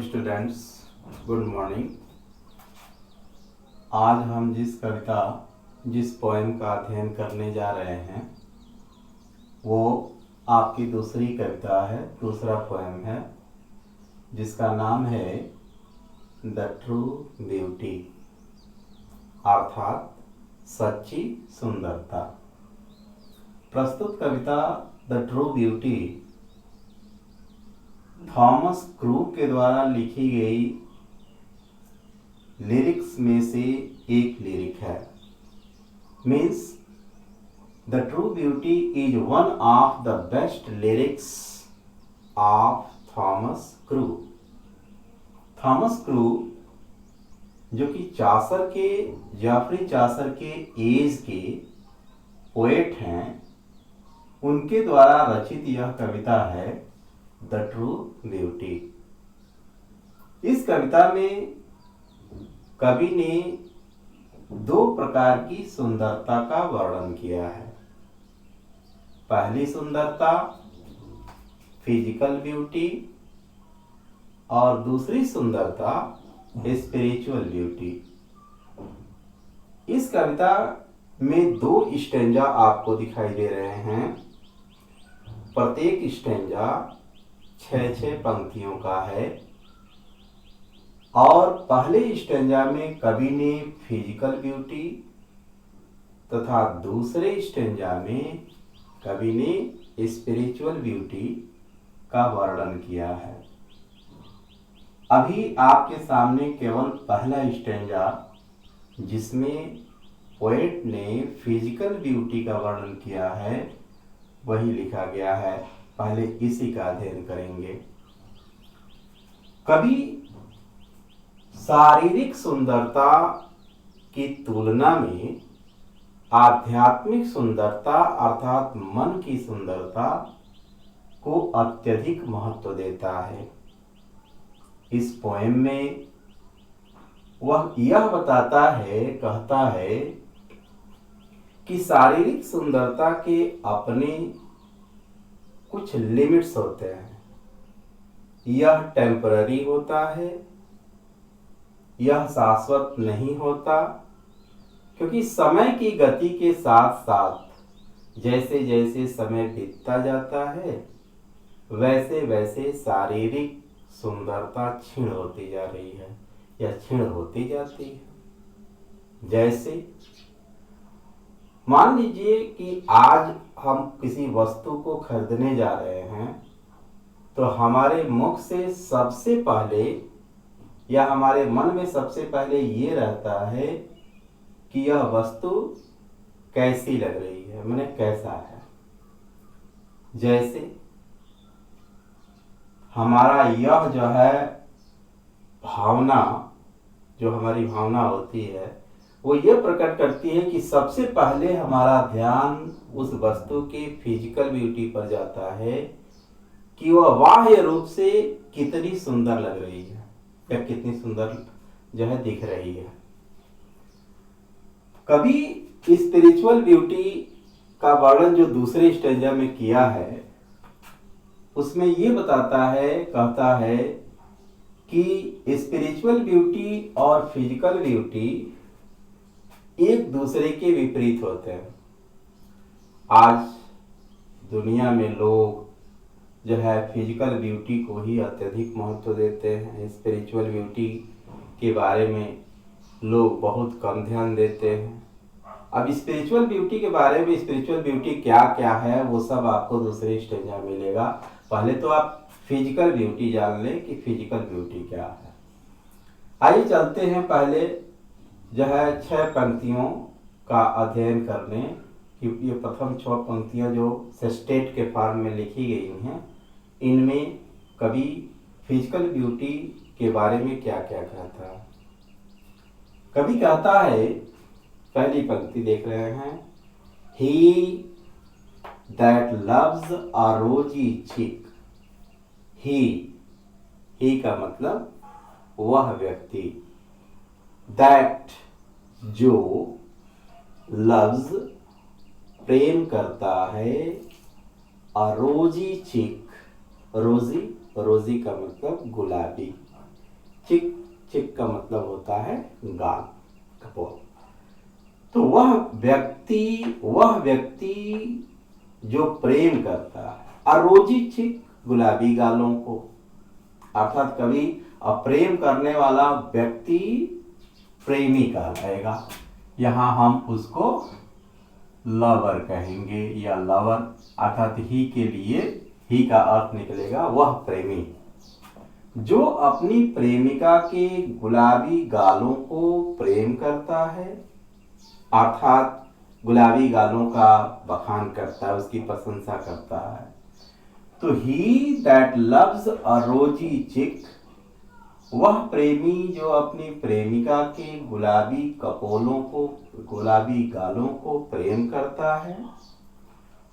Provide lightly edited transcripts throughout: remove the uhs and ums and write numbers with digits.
Students, good morning. आज हम जिस पोएम का अध्ययन करने जा रहे हैं वो आपकी दूसरी कविता है, दूसरा पोएम है, जिसका नाम है द ट्रू ब्यूटी, अर्थात सच्ची सुंदरता। प्रस्तुत कविता the true beauty Thomas Carew के द्वारा लिखी गई लिरिक्स में से एक लिरिक है। Means the true beauty is one of the best lyrics of Thomas crew. Thomas crew जो कि जेफरी चासर के एज के पोएट हैं, उनके द्वारा रचित यह कविता है द ट्रू ब्यूटी। इस कविता में कवि ने दो प्रकार की सुंदरता का वर्णन किया है। पहली सुंदरता फिजिकल ब्यूटी और दूसरी सुंदरता स्पिरिचुअल ब्यूटी। इस कविता में दो स्टैंजा आपको दिखाई दे रहे हैं। प्रत्येक स्टैंजा 6 पंक्तियों का है और पहले स्टैंजा में कवि ने फिजिकल ब्यूटी तथा दूसरे स्टैंजा में कवि ने स्पिरिचुअल ब्यूटी का वर्णन किया है। अभी आपके सामने केवल पहला स्टैंजा, जिसमें पोएट ने फिजिकल ब्यूटी का वर्णन किया है, वही लिखा गया है। पहले इसी का अध्ययन करेंगे। कवि शारीरिक सुंदरता की तुलना में आध्यात्मिक सुंदरता अर्थात मन की सुंदरता को अत्यधिक महत्व देता है। इस पोएम में वह यह कहता है कि शारीरिक सुंदरता के अपने कुछ लिमिट्स होते हैं। यह टेम्पररी होता है, यह शाश्वत नहीं होता, क्योंकि समय की गति के साथ साथ जैसे जैसे समय बीतता जाता है वैसे वैसे शारीरिक सुंदरता क्षीण होती जा रही है या क्षीण होती जाती है। जैसे मान लीजिए कि आज हम किसी वस्तु को खरीदने जा रहे हैं, तो हमारे मुख से सबसे पहले या हमारे मन में सबसे पहले ये रहता है कि यह वस्तु कैसी लग रही है, माने कैसा है। जैसे हमारा यह जो है भावना, जो हमारी भावना होती है, वो ये प्रकट करती है कि सबसे पहले हमारा ध्यान उस वस्तु के फिजिकल ब्यूटी पर जाता है कि वह बाह्य रूप से कितनी सुंदर लग रही है या कितनी सुंदर जो है दिख रही है। कभी स्पिरिचुअल ब्यूटी का वर्णन जो दूसरे स्टेंजा में किया है, उसमें ये कहता है कि स्पिरिचुअल ब्यूटी और फिजिकल ब्यूटी एक दूसरे के विपरीत होते हैं। आज दुनिया में लोग जो है फिजिकल ब्यूटी को ही अत्यधिक महत्व देते हैं। स्पिरिचुअल ब्यूटी के बारे में लोग बहुत कम ध्यान देते हैं। अब स्पिरिचुअल ब्यूटी के बारे में, स्पिरिचुअल ब्यूटी क्या क्या है, वो सब आपको दूसरे स्टेज में मिलेगा। पहले तो आप फिजिकल ब्यूटी जान लें कि फिजिकल ब्यूटी क्या है। आइए चलते हैं पहले जो है 6 पंक्तियों का अध्ययन करने कि ये प्रथम 6 पंक्तियां जो सेस्टेट के फॉर्म में लिखी गई हैं, इनमें कवि फिजिकल ब्यूटी के बारे में क्या क्या कहता है। कवि कहता है, पहली पंक्ति देख रहे हैं, ही दैट लव्स अ रोजी चिक। ही का मतलब वह व्यक्ति, दैट जो, लव्स प्रेम करता है, अ रोजी चिक, रोजी का मतलब गुलाबी, चिक, चिक का मतलब होता है गाल, कपोल। तो वह व्यक्ति जो प्रेम करता है, अरोजी चिक, गुलाबी गालों को, अर्थात कभी अप्रेम करने वाला व्यक्ति प्रेमी कहलाएगा। यहां हम उसको लवर कहेंगे, या लवर अर्थात ही के लिए ही का अर्थ निकलेगा वह प्रेमी जो अपनी प्रेमिका के गुलाबी गालों को प्रेम करता है, अर्थात गुलाबी गालों का बखान करता है, उसकी प्रशंसा करता है। तो ही दैट लव्स अ रोजी चिक, वह प्रेमी जो अपनी प्रेमिका के गुलाबी कपोलों को, गुलाबी गालों को प्रेम करता है,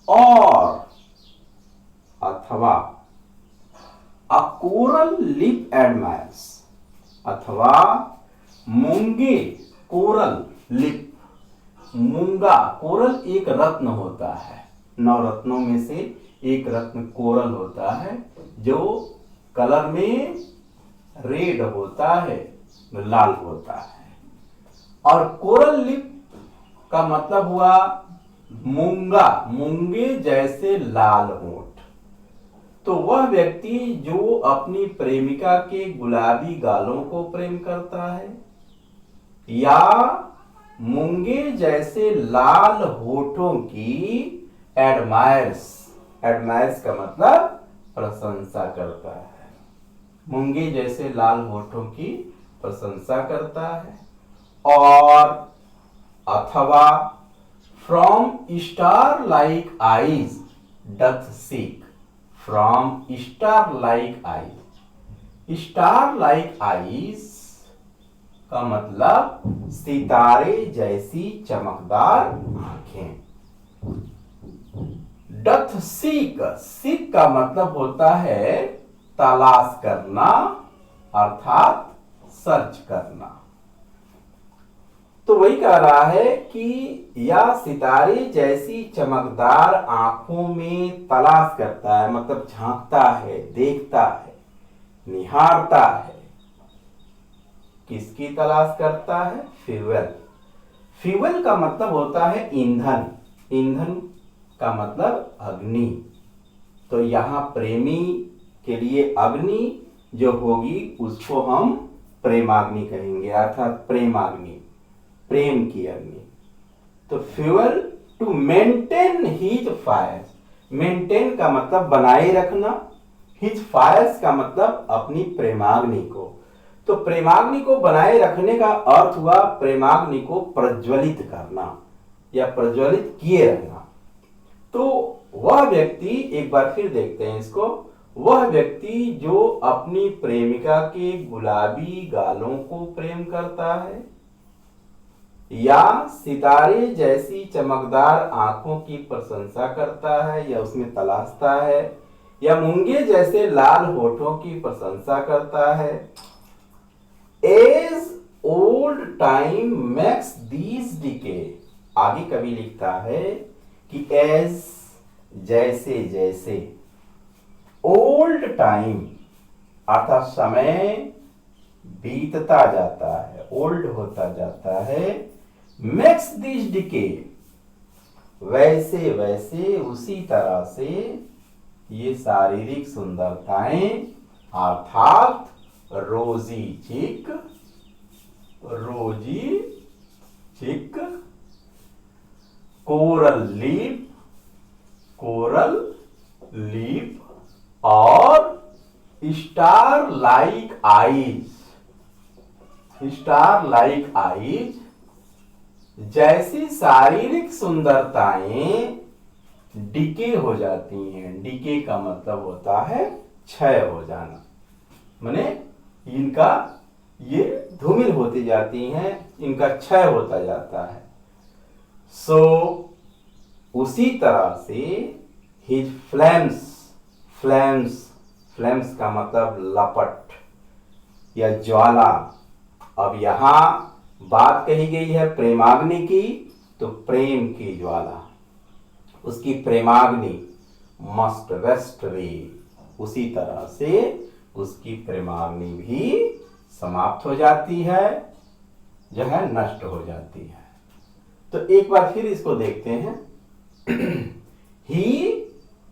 और अथवा अ कोरल लिप एडमायर्स, अथवा मूंगे, कोरल लिप, मूंगा, कोरल एक रत्न होता है, 9 रत्नों में से एक रत्न कोरल होता है, जो कलर में रेड होता है, लाल होता है। और कोरल लिप का मतलब हुआ मूंगा, मूंगे जैसे लाल होंठ। तो वह व्यक्ति जो अपनी प्रेमिका के गुलाबी गालों को प्रेम करता है, या मूंगे जैसे लाल होठों की एडमायर्स, एडमायर्स का मतलब प्रशंसा करता है, मूंगे जैसे लाल होठों की प्रशंसा करता है, और अथवा from star like eyes doth seek, from star like eyes, star like eyes का मतलब सितारे जैसी चमकदार आंखें। डथ सीक, सीक का मतलब होता है तलाश करना, अर्थात सर्च करना। तो वही कह रहा है कि या सितारे जैसी चमकदार आंखों में तलाश करता है, मतलब झांकता है, देखता है, निहारता है। किसकी तलाश करता है? फ्यूल। फ्यूल का मतलब होता है ईंधन, ईंधन का मतलब अग्नि। तो यहाँ प्रेमी के लिए अग्नि जो होगी उसको हम प्रेमाग्नि कहेंगे, अर्थात प्रेमाग्नि, प्रेम की अग्नि। तो fuel to maintain his fire, maintain का मतलब बनाए रखना, हिज फायर्स का मतलब अपनी प्रेमाग्नि को। तो प्रेमाग्नि को बनाए रखने का अर्थ हुआ प्रेमाग्नि को प्रज्वलित करना या प्रज्वलित किए रहना। तो वह व्यक्ति, एक बार फिर देखते हैं इसको, वह व्यक्ति जो अपनी प्रेमिका के गुलाबी गालों को प्रेम करता है, या सितारे जैसी चमकदार आंखों की प्रशंसा करता है या उसमें तलाशता है, या मूंगे जैसे लाल होठों की प्रशंसा करता है। As old time makes these decay, आगे कवि लिखता है कि एज जैसे जैसे, ओल्ड टाइम अर्थात समय बीतता जाता है, ओल्ड होता जाता है, मेक्स दिस डिके वैसे वैसे उसी तरह से ये शारीरिक सुंदरताएं अर्थात रोजी चिक, रोजी चिक, कोरल लिप, कोरल लिप और star like eyes, star like eyes जैसी शारीरिक सुंदरताएं डिके हो जाती हैं। डिके का मतलब होता है क्षय हो जाना, माने इनका ये धूमिल होती जाती हैं, इनका क्षय होता जाता है। सो उसी तरह से हिज फ्लेम्स, फ्लेम्स, फ्लेम्स का मतलब लपट या ज्वाला। अब यहां बात कही गई है प्रेमाग्नि की, तो प्रेम की ज्वाला, उसकी प्रेमाग्नि मस्ट वेस्ट वे, उसी तरह से उसकी प्रेमाग्नि भी समाप्त हो जाती है, जो है नष्ट हो जाती है। तो एक बार फिर इसको देखते हैं। ही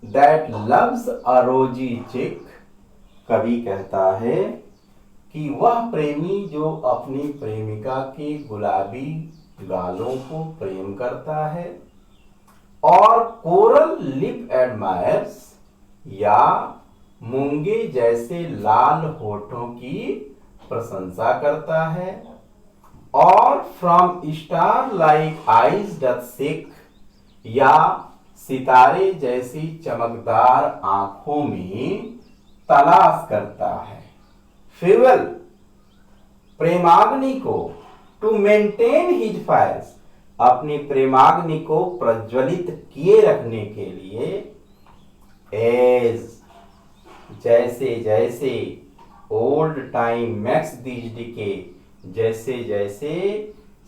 दैट लव्स अ रोजी चिक, कवि कहता है कि वह प्रेमी जो अपनी प्रेमिका के गुलाबी गालों को प्रेम करता है, और कोरल लिप एडमायर्स, या मूंगे जैसे लाल होठों की प्रशंसा करता है, और from star like eyes doth seek, या सितारे जैसी चमकदार आंखों में तलाश करता है। फेवल प्रेमाग्नि को, टू मेंटेन हिज फायर्स, अपनी प्रेमाग्नि को प्रज्वलित किए रखने के लिए, एज जैसे जैसे old time max these decay, जैसे जैसे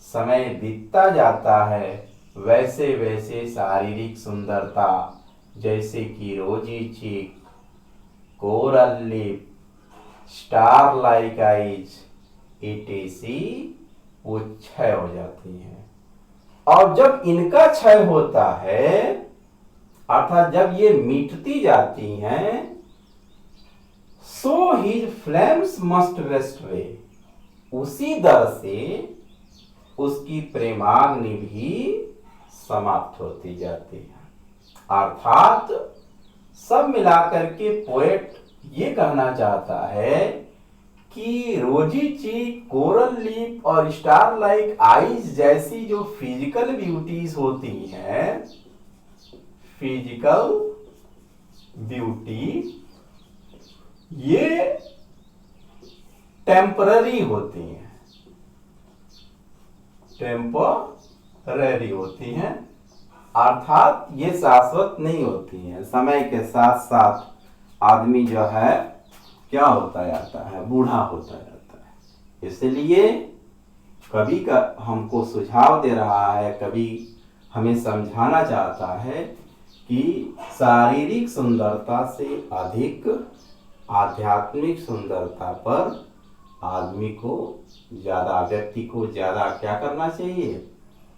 समय बीतता जाता है वैसे वैसे शारीरिक सुंदरता, जैसे कि rosy cheek, coral lip, star like eyes, etc, वो क्षय हो जाती है। और जब इनका क्षय होता है, अर्थात जब ये मिटती जाती हैं, so his flames must waste away, उसी दर से उसकी प्रेमाग्नि भी समाप्त होती जाती है। अर्थात सब मिलाकर के पोएट ये कहना चाहता है कि रोजी चीक, कोरल लिप और स्टार लाइक आईज जैसी जो फिजिकल ब्यूटीज होती हैं, फिजिकल ब्यूटी ये टेम्पररी होती हैं, टेम्पररी होती हैं, अर्थात ये शाश्वत नहीं होती हैं। समय के साथ साथ आदमी जो है क्या होता जाता है, बूढ़ा होता जाता है। इसलिए कवि का हमको सुझाव दे रहा है, कवि हमें समझाना चाहता है कि शारीरिक सुंदरता से अधिक आध्यात्मिक सुंदरता पर आदमी को ज्यादा, व्यक्ति को ज्यादा क्या करना चाहिए,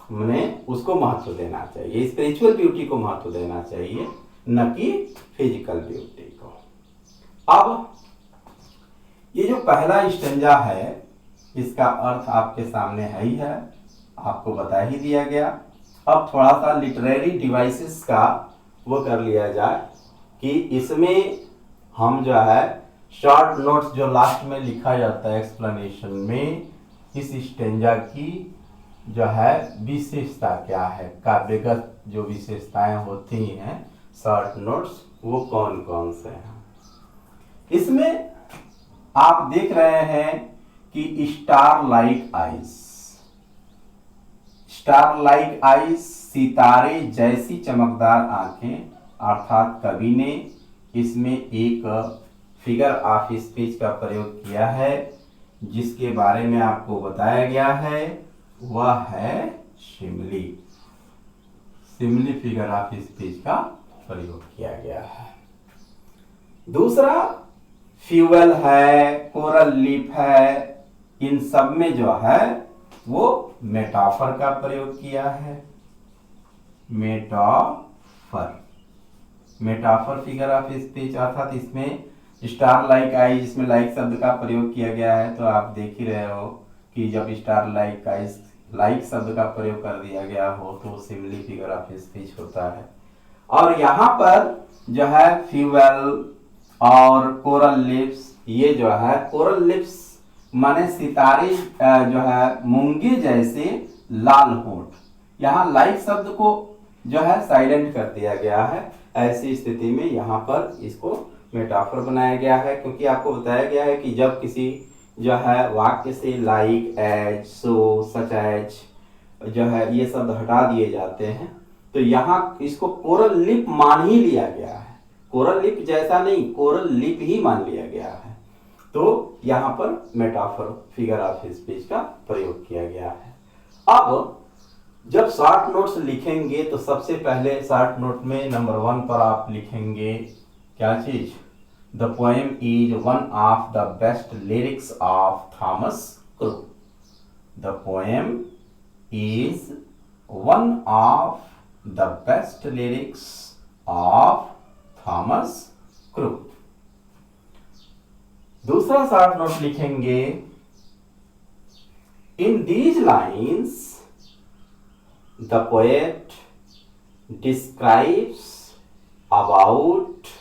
उन्हें उसको महत्व देना चाहिए, स्पिरिचुअल ब्यूटी को महत्व देना चाहिए, न कि फिजिकल ब्यूटी को। अब ये जो पहला स्टेंजा है इसका अर्थ आपके सामने है ही है, आपको बता ही दिया गया। अब थोड़ा सा लिटरेरी डिवाइसेस का वो कर लिया जाए कि इसमें हम जो है शॉर्ट नोट्स जो लास्ट में लिखा जाता है एक्सप्लेनेशन में, इस स्टेंजा की जो है विशेषता क्या है, काव्यगत जो विशेषताएं होती हैं, शॉर्ट नोट्स वो कौन कौन से हैं। इसमें आप देख रहे हैं कि star like eyes, star like eyes, सितारे जैसी चमकदार आंखें, अर्थात कवि ने इसमें एक फिगर ऑफ स्पीच का प्रयोग किया है जिसके बारे में आपको बताया गया है, वह है simile. Simile figure of speech का प्रयोग किया गया है। दूसरा फ्यूअल है, कोरल लिप है, इन सब में जो है वो मेटाफर का प्रयोग किया है। मेटाफर फिगर ऑफ स्पीच, अर्थात इसमें स्टार लाइक आइज, इसमें लाइक शब्द का प्रयोग किया गया है। तो आप देख ही रहे हो कि जब स्टार लाइक आइज लाइक शब्द का प्रयोग कर दिया गया हो तो सिमिली फिगर ऑफ स्पीच होता है। और यहाँ पर जो है फ्यूअल और कोरल लिप्स, ये जो है कोरल लिप्स माने सितारे जो है मूंगे जैसे लाल होंठ, यहाँ लाइक शब्द को जो है साइलेंट कर दिया गया है। ऐसी स्थिति में यहाँ पर इसको मेटाफर बनाया गया है, क्योंकि आपको बताया गया है कि जब किसी जो है वाक्य से लाइक, एज, सो, सच एज जो है ये शब्द हटा दिए जाते हैं तो यहाँ इसको कोरल लिप मान ही लिया गया है। कोरल लिप जैसा नहीं, कोरल लिप ही मान लिया गया है। तो यहाँ पर मेटाफर फिगर ऑफ स्पीच का प्रयोग किया गया है। अब जब शॉर्ट नोट्स लिखेंगे तो सबसे पहले शॉर्ट नोट में नंबर 1 पर आप लिखेंगे क्या चीज, The poem is one of the best lyrics of Thomas Crook. The poem is one of the best lyrics of Thomas Crook. दूसरा शॉर्ट नोट लिखेंगे, In these lines, the poet describes about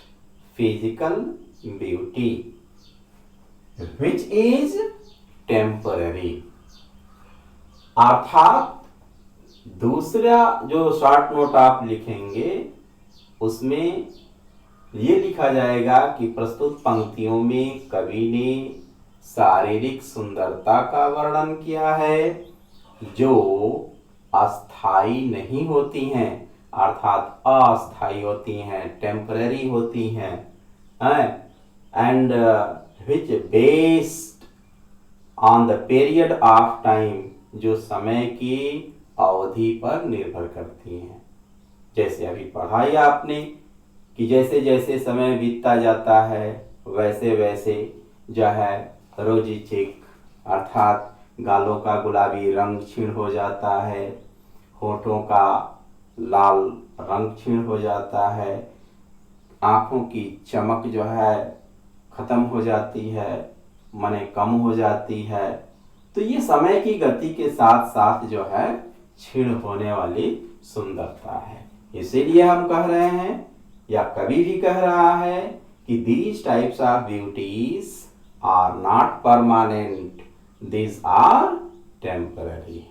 physical beauty, which is temporary. अर्थात दूसरा जो short note आप लिखेंगे उसमें ये लिखा जाएगा कि प्रस्तुत पंक्तियों में कवि ने शारीरिक सुंदरता का वर्णन किया है जो अस्थाई नहीं होती हैं, अर्थात अस्थाई होती हैं, टेम्पररी होती हैं, and which based on the period of time, जो समय की अवधि पर निर्भर करती हैं। जैसे अभी पढ़ा ही आपने कि जैसे जैसे समय बीतता जाता है वैसे वैसे जो है रोजी चिक अर्थात गालों का गुलाबी रंग क्षीण हो जाता है, होठों का लाल रंग क्षीण हो जाता है, आँखों की चमक जो है खत्म हो जाती है, मने कम हो जाती है। तो ये समय की गति के साथ साथ जो है क्षीण होने वाली सुंदरता है। इसीलिए हम कह रहे हैं या कवि भी कह रहा है कि these types of beauties are not permanent, these are temporary.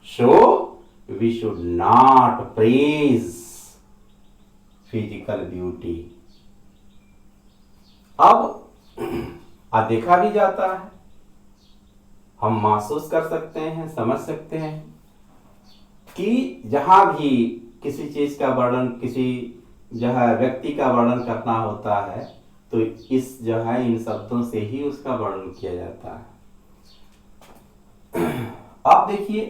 So we should not praise physical beauty. अब देखा भी जाता है, हम महसूस कर सकते हैं, समझ सकते हैं कि जहां भी किसी चीज का वर्णन, किसी जो है व्यक्ति का वर्णन करना होता है तो इस जो है इन शब्दों से ही उसका वर्णन किया जाता है। अब देखिए,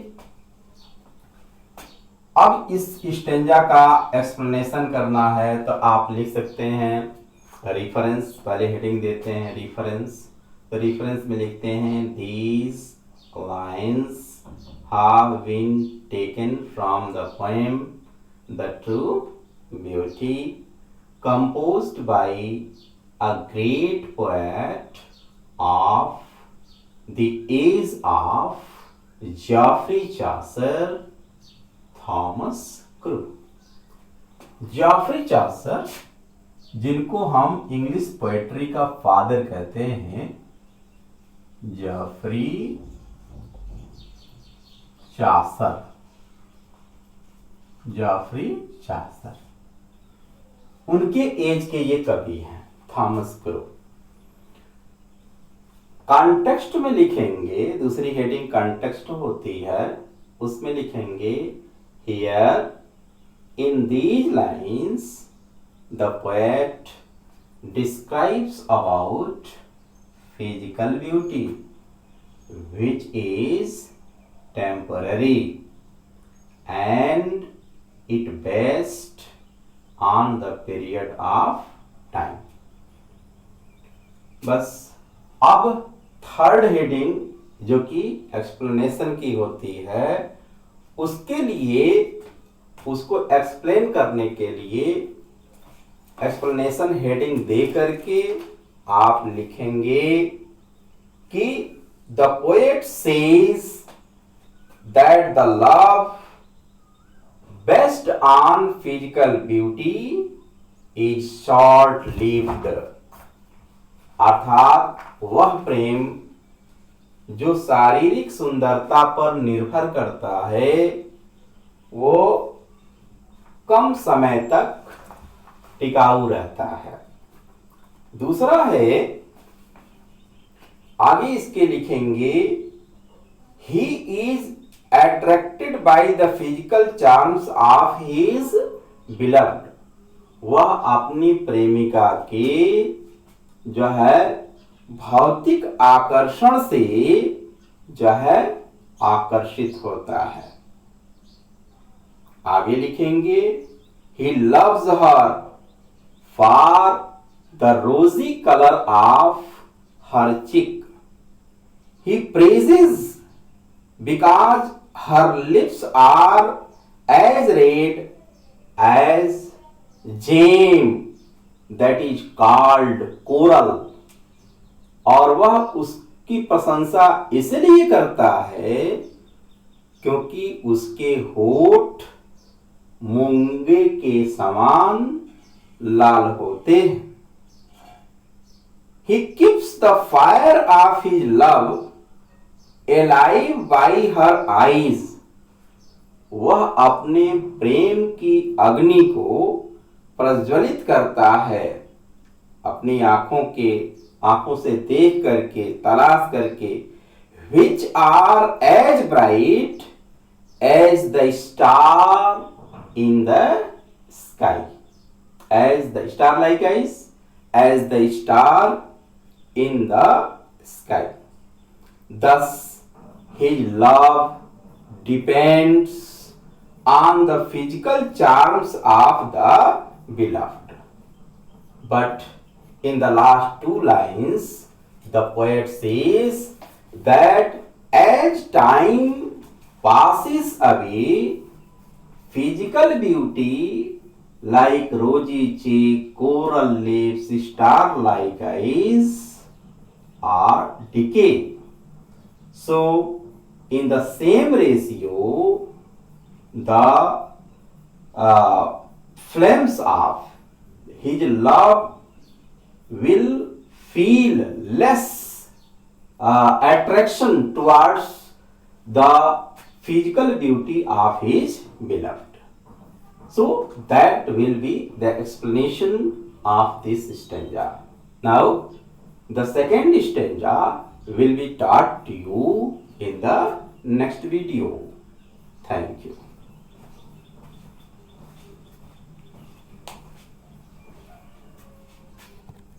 अब इस स्टेंजा का एक्सप्लेनेशन करना है तो आप लिख सकते हैं रेफरेंस, पहले हेडिंग देते हैं रेफरेंस, तो रेफरेंस में लिखते हैं these lines have been taken from the poem The True Beauty, composed by a great poet of the age of Geoffrey Chaucer, Thomas crook. Geoffrey Chaucer, जिनको हम इंग्लिश पोएट्री का father कहते हैं, Geoffrey Chaucer, Geoffrey Chaucer, उनके as के ये कवि हैं थॉमस क्रूक। कॉन्टेक्स्ट में लिखेंगे, दूसरी हेडिंग कॉन्टेक्स्ट होती है, उसमें लिखेंगे here in these lines the poet describes about physical beauty which is temporary and it based on the period of time। बस अब थर्ड हेडिंग जो कि एक्सप्लेनेशन की होती है, उसके लिए, उसको एक्सप्लेन करने के लिए एक्सप्लेनेशन हेडिंग दे करके आप लिखेंगे कि the poet says that the love based on physical beauty is short lived, अर्थात वह प्रेम जो शारीरिक सुंदरता पर निर्भर करता है वो कम समय तक टिकाऊ रहता है। दूसरा है, आगे इसके लिखेंगे he is attracted by the physical charms of his beloved, वह अपनी प्रेमिका के जो है भौतिक आकर्षण से जो है आकर्षित होता है। आगे लिखेंगे he loves her for the rosy color of her cheek. He praises because her lips are as red as jam, that is called coral. और वह उसकी प्रशंसा इसलिए करता है क्योंकि उसके होठ मूंगे के समान लाल होते हैं. He keeps the fire of his love alive by her eyes. वह अपने प्रेम की अग्नि को प्रज्वलित करता है अपनी आंखों से देख करके, तलाश करके. which are as bright as the star in the sky. As the star, like as the star in the sky. Thus, his love depends on the physical charms of the beloved. But in the last two lines, the poet says that as time passes away, physical beauty like rosy cheek, coral lips, star-like eyes are decay. So, in the same ratio, the flames of his love will feel less attraction towards the physical beauty of his beloved. So that will be the explanation of this stanza. Now the second stanza will be taught to you in the next video. Thank you.